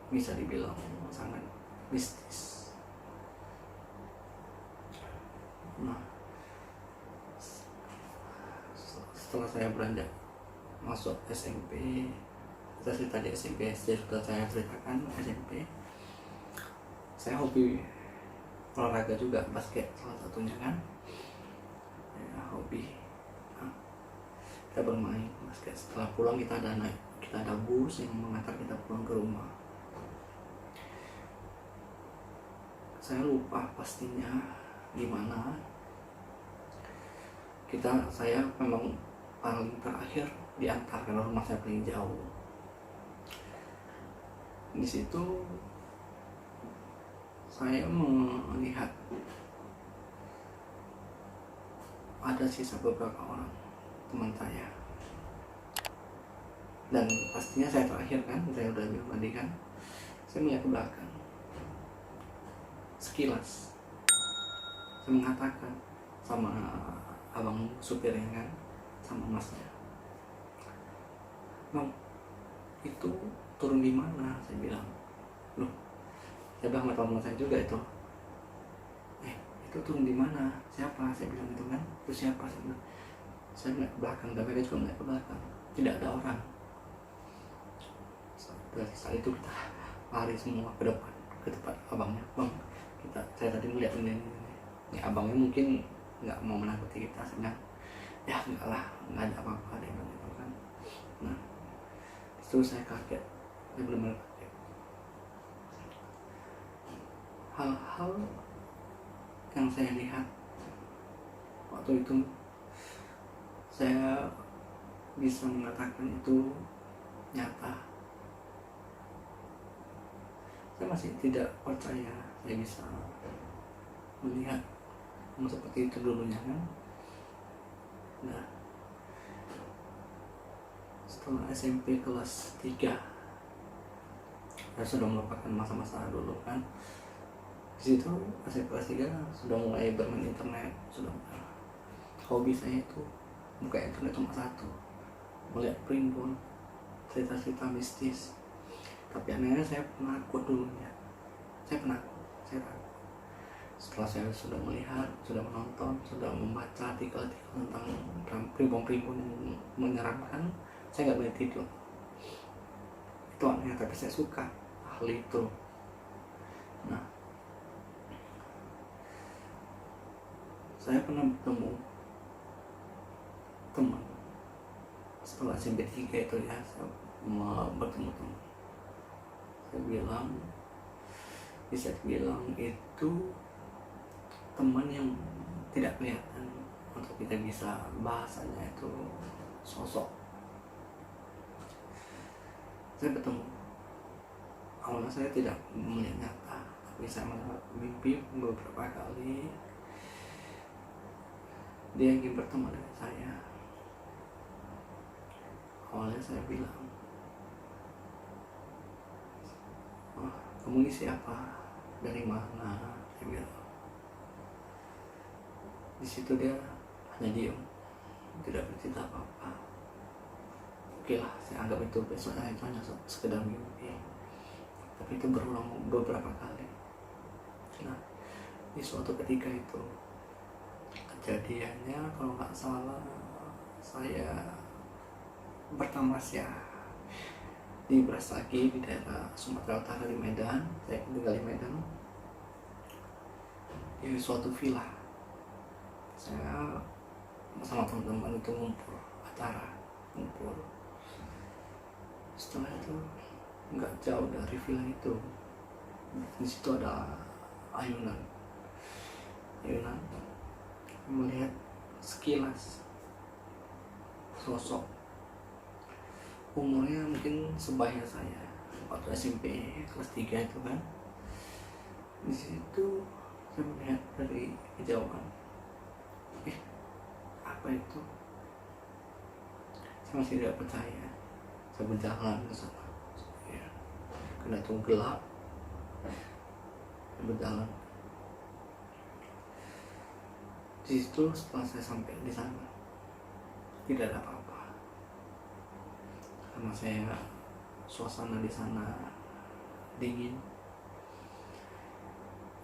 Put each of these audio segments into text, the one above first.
bisa dibilang sangat mistis. Nah, setelah saya beranjak masuk SMP, kita cerita di SMP, sudah saya ceritakan SMP, saya hobi olahraga juga, basket salah satunya kan, ya, hobi. Nah, kita bermain basket, setelah pulang kita ada bus yang mengantar kita pulang ke rumah. Saya lupa pastinya gimana. Saya memang paling terakhir diantar karena rumah saya paling jauh. Di situ saya melihat ada sisa beberapa orang teman saya, dan pastinya saya terakhir kan, saya udah bilang tadi kan. Saya melihat ke belakang, sekilas saya mengatakan sama abang supirnya kan, sama masnya, "Bang, itu turun di mana?" Saya bilang. "Loh," saya bilang sama teman saya juga itu, "Itu turun di mana? Siapa?" Saya bilang itu kan. "Itu siapa?" Saya bilang. Saya melihat ke belakang, dan mereka juga melihat ke belakang, tidak ada orang. Dari saat itu kita lari semua ke depan, ke tempat abangnya. "Bang, saya tadi melihat ini. Ya, abangnya mungkin nggak mau menakuti kita." Saya bilang, "Ya enggak lah, nggak ada apa-apa," dia bilang gitu kan. Nah, itu saya kaget, saya benar-benar kaget. Hal-hal yang saya lihat waktu itu, saya bisa mengatakan itu nyata. Saya masih tidak percaya saya bisa melihat seperti itu dulunya kan. Nah, setelah SMP kelas 3, saya sudah melupakan masa-masa dulu kan. Di situ SMP kelas 3 sudah mulai bermain internet, sudah mulai. Hobi saya itu buka internet cuma satu, melihat primbon, cerita-cerita mistis. Tapi anehnya saya penakut dulunya. Saya takut. Setelah saya sudah melihat, sudah menonton, sudah membaca artikel-artikel tentang primbon-primbon yang menyeramkan, saya nggak boleh tidur. Itu aneh, tapi saya suka hal itu. Nah, saya pernah bertemu teman setelah SMP 3 itu ya, saya bertemu teman. Bisa dibilang itu teman yang tidak kelihatan, untuk kita bisa bahasanya itu sosok. Saya bertemu, awalnya saya tidak melihat nyata, tapi saya melihat mimpi beberapa kali. Dia ingin bertemu dengan saya. Awalnya saya bilang, "Oh, kamu ini siapa? Dari mana?" Saya bilang. Di situ dia hanya diam, tidak bercerita apa-apa. Oke lah, saya anggap itu besoknya itu hanya sekedar mimpi. Tapi itu berulang beberapa kali. Nah, di suatu ketika itu, kejadiannya kalau nggak salah, saya bertamasya di Brastagi, di daerah Sumatera Utara, di Medan. Saya tinggal di Medan, di suatu villa. Saya sama teman-teman itu ngumpul. Setelah itu, nggak jauh dari villa itu, di situ ada ayunan. Melihat sekilas sosok, umurnya mungkin sebaya saya waktu SMP kelas 3 itu kan. Di situ saya melihat dari kejauhan, apa itu? Saya masih tidak percaya. Saya berjalan ke sana, ya, karena itu gelap. Saya berjalan di situ. Setelah saya sampai di sana, tidak ada apa-apa, karena suasana di sana dingin.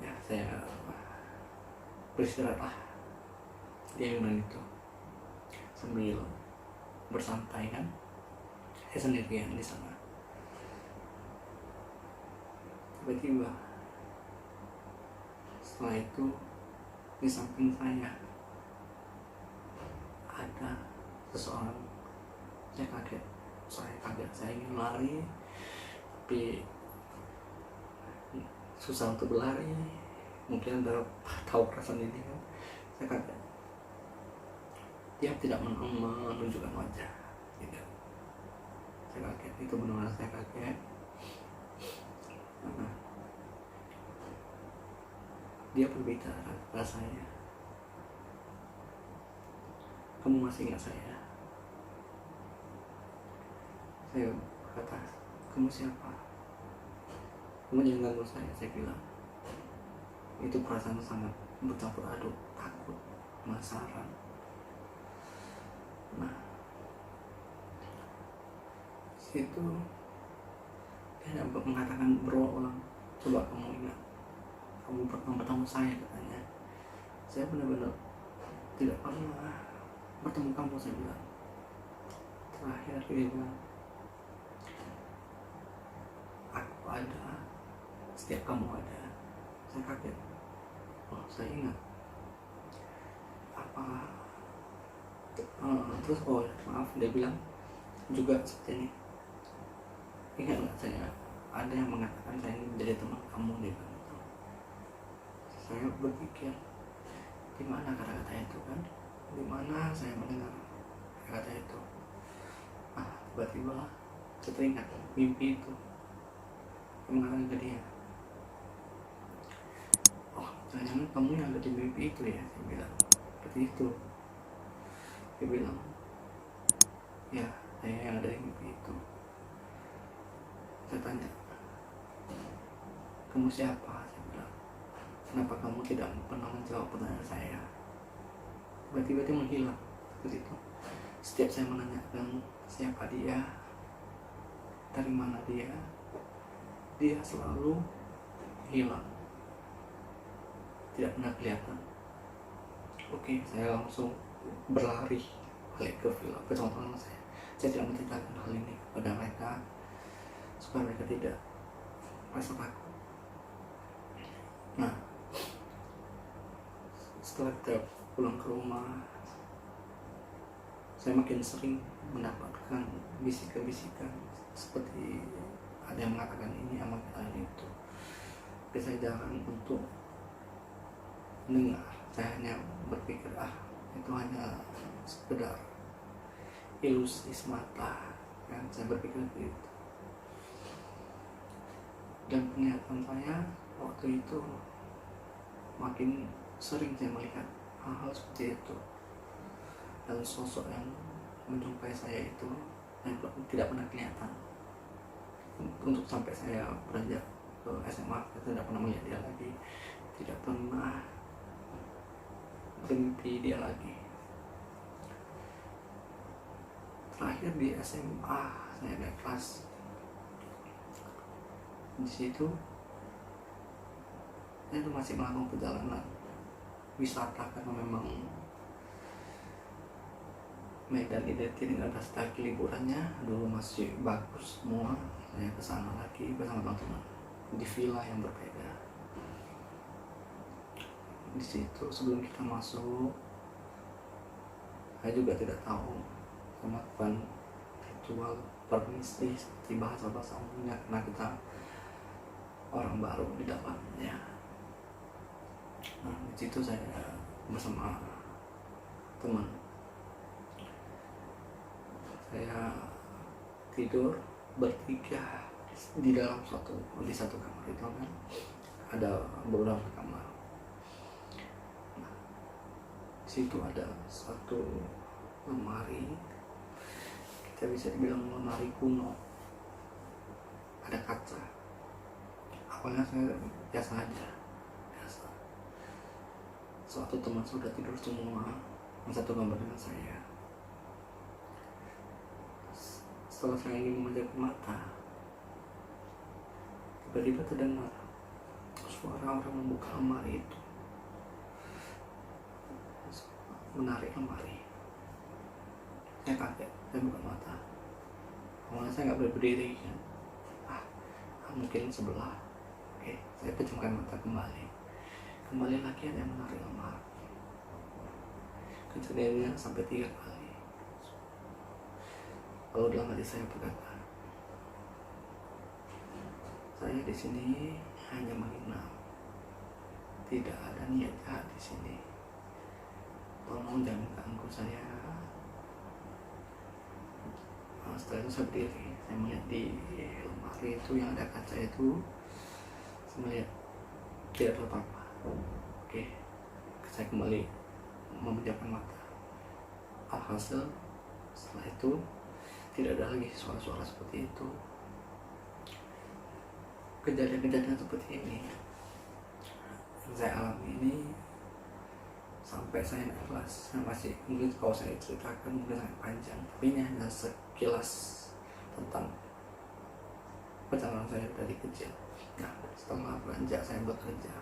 Ya saya beristirahat lah di ayunan itu sambil bersantai kan. Saya sendirian di sana. Tiba-tiba setelah itu di samping saya ada seseorang. Saya kaget, saya ingin lari tapi susah untuk berlari. Mungkin Anda tahu perasaan ini kan. Saya kaget, dia tidak menunjukkan wajah, tidak. Saya kaget, itu benar-benar saya kaget. Dia berbicara kepada saya, kamu masih ingat saya? Saya berkata, kamu siapa? Kamu jangan ganggu saya bilang. Itu perasaan sangat bercampur aduk, takut, penasaran. Nah, situ dia mengatakan berulang, coba kamu ingat, kamu pertama bertemu saya, katanya. Saya benar-benar tidak pernah bertemu kamu, saya bilang. Terakhir dia bilang, aku ada setiap kamu ada. Saya kaget, oh saya ingat. Apa terus maaf, dia bilang juga seperti ini, ingat nggak saya ada yang mengatakan saya ini menjadi teman kamu, dia bilang. Saya berpikir, di mana kata-kata itu kan? Di mana saya mendengar kata itu? Tiba-tiba saya teringat mimpi itu yang mengatakan ke dia, oh jangan kamu yang ada di mimpi itu ya, saya bilang. Seperti itu. Dia bilang, ya saya yang ada di mimpi itu. Saya tanya, kamu siapa? Saya bilang, kenapa kamu tidak pernah menjawab pertanyaan saya? Tiba-tiba dia menghilang. Seperti itu. Setiap saya menanyakan siapa dia, dari mana dia selalu hilang, tidak pernah kelihatan. Oke, saya langsung berlari balik ke villa ke teman-teman saya. Saya tidak menceritakan hal ini kepada mereka supaya mereka tidak merasa takut. Nah, setelah kita pulang ke rumah, saya makin sering mendapatkan bisikan-bisikan seperti ada yang mengatakan ini, yang mengatakan itu. Tapi saya jarang untuk mendengar. Saya hanya berpikir, itu hanya sekedar ilusi semata, kan? Saya berpikir begitu. Dan penglihatan saya waktu itu makin sering saya melihat hal-hal seperti itu. Dan sosok yang menjumpai saya itu yang tidak pernah kelihatan. Untuk sampai saya beranjak ke SMA, saya tidak pernah melihat dia lagi, tidak pernah bermimpi dia lagi. Terakhir di SMA, saya naik kelas. Di situ saya itu masih melakukan perjalanan wisata karena memang Medan identik dengan lagi liburannya dulu masih bagus semua. Saya kesana lagi bersama teman-teman di villa yang berbeda. Di situ sebelum kita masuk, saya juga tidak tahu melakukan ritual permisi seperti bahasa-bahasa umumnya karena kita orang baru di dalamnya. Nah, di situ saya bersama teman. Saya tidur bertiga di dalam di satu kamar itu kan ada beberapa kamar. Nah, di situ ada satu lemari, kita bisa dibilang lemari kuno, ada kaca. Awalnya saya biasa aja, suatu teman sudah tidur semua yang satu kamar dengan saya. Setelah saya ingin memejamkan mata, tiba-tiba terdengar suara orang membuka lemari itu, menarik lemari. Saya kaget, saya buka mata. Awalnya saya nggak boleh berdiri kan. Mungkin sebelah. Oke, saya pejamkan mata kembali. Kembali lagi ada yang menarik lemari. Kejadiannya sampai 3 kali. Lalu dalam hati saya berkata, saya di sini hanya menginap. Tidak ada niat jahat di sini. Tolong jangan ganggu saya. Setelah itu saya berdiri, saya melihat di lemari itu yang ada kaca itu, saya melihat tidak ada apa-apa. Oke, saya kembali memejamkan mata. Alhasil setelah itu tidak ada lagi suara-suara seperti itu. Kejadian-kejadian seperti ini yang saya alami ini sampai saya naik kelas. Saya masih, mungkin kalau saya ceritakan mungkin sangat panjang, tapi ini hanya sekilas tentang perjalanan saya dari kecil. Nah, setelah beranjak saya bekerja,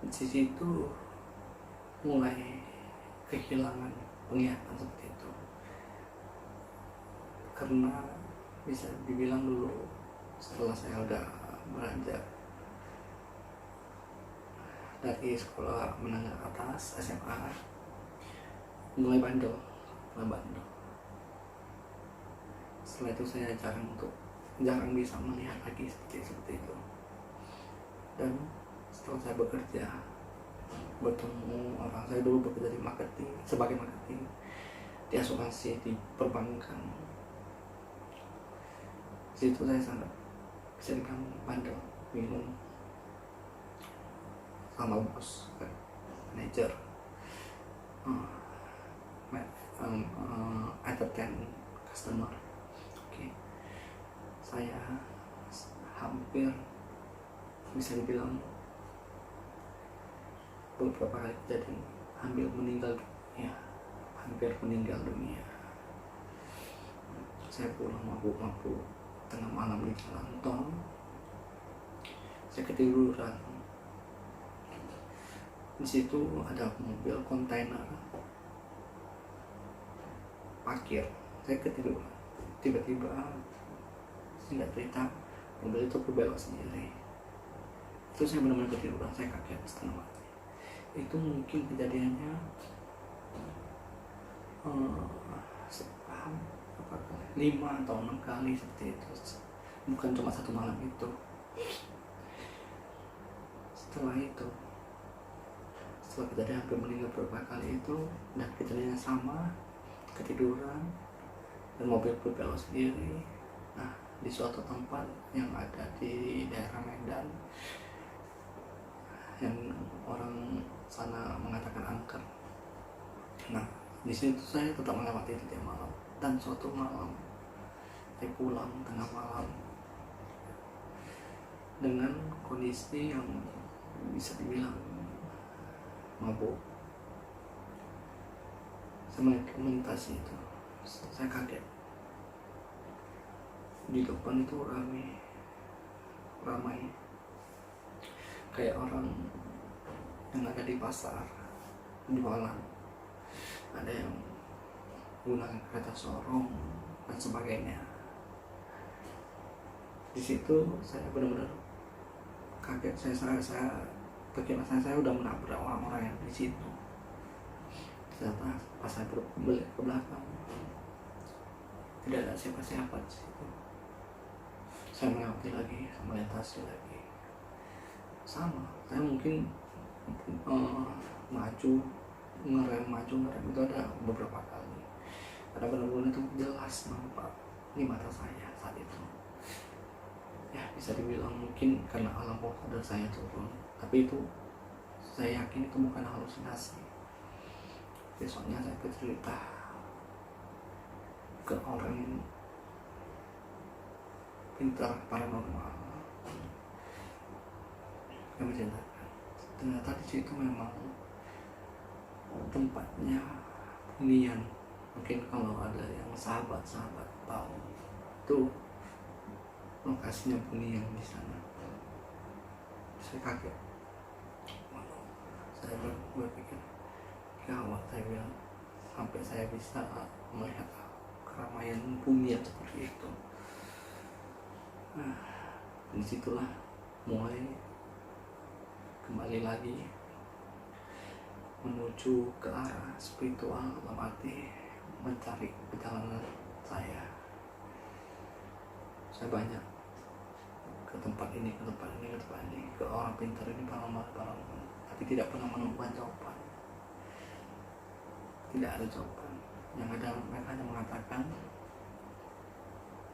di situ mulai kehilangan penglihatan seperti itu. Karena bisa dibilang dulu setelah saya udah beranjak dari sekolah menengah atas SMA, mulai bandel. Setelah itu saya jarang bisa melihat lagi seperti itu. Dan setelah saya bekerja, bertemu orang, saya dulu bekerja di marketing, sebagai marketing di asuransi, di perbankan. Situ saya sangat bisa dibilang bandel, bingung sama bos, manajer, entertain customer. Oke. Saya hampir bisa dibilang beberapa kali jadi hampir meninggal dunia. Saya pulang mabuk-mabuk tengah malam di jalan tol. Saya ketiduran. Di situ ada mobil kontainer parkir. Saya ketiduran. Tiba-tiba singkat cerita mobil itu berbelok sendiri. Itu saya benar-benar ketiduran. Saya kaget setengah mati. Itu mungkin kejadiannya 5 atau 6 kali seperti itu. Bukan cuma satu malam itu. Setelah kejadian hampir meninggal beberapa kali itu, dan kejadiannya sama, ketiduran dan mobil berbelok sendiri. Nah, di suatu tempat yang ada di daerah Medan, yang orang sana mengatakan angker. Nah, di situ saya tetap melewati itu tiap malam. Dan suatu malam saya pulang tengah malam dengan kondisi yang bisa dibilang mabuk. Saya melintasi itu, saya kaget. Di depan itu ramai kayak orang yang ada di pasar jualan. Ada yang menggunakan kereta sorong dan sebagainya. Di situ saya benar-benar kaget. Saya pikir saya udah menabrak orang-orang yang di situ. Ternyata pas saya berbalik ke belakang, tidak ada siapa-siapa di situ. Saya melewati lagi, saya melintasi lagi. Sama, saya mungkin ngerem itu ada beberapa kali. Ada benar-benar itu jelas nampak di mata saya saat itu. Ya, bisa dibilang mungkin karena alam bawah sadar saya turun, tapi itu saya yakin itu bukan halusinasi. Besoknya saya bercerita ke orang yang pintar paranormal, yang menceritakan ternyata di situ memang tempatnya hunian. Mungkin kalau ada yang sahabat tahu, itu lokasinya hunian di sana. Saya kaget. Waduh, saya berpikir gawat, saya bilang, sampai saya bisa melihat keramaian bumi yang seperti itu. Nah, disitulah mulai kembali lagi menuju ke arah spiritual, dalam arti mencari perjalanan saya. Saya banyak ke tempat ini, ke tempat ini, ke tempat ini, ke orang pintar ini, paranormal, tapi tidak pernah menemukan jawaban. Tidak ada jawaban. Yang ada mereka hanya mengatakan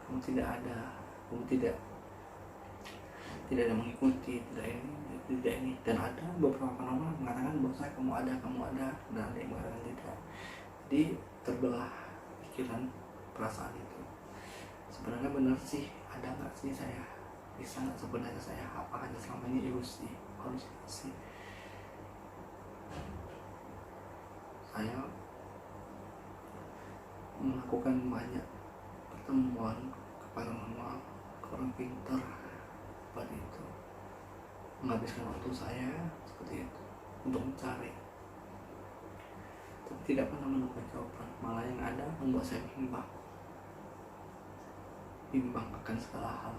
kamu tidak ada, kamu tidak ada mengikuti, tidak ini, dan ada beberapa paranormal mengatakan bahwa kamu ada, dan ada yang mengatakan tidak. Jadi terbelah pikiran, perasaan itu. Sebenarnya benar sih, ada nggak sih saya? Bisa nggak sebenarnya saya? Apa hanya selama ini ilusi, halusinasi? Saya melakukan banyak pertemuan ke paranormal, ke orang pintar, pada itu menghabiskan waktu saya seperti itu untuk mencari, tapi tidak pernah menemukan jawaban. Malah yang ada membuat saya bimbang akan segala hal.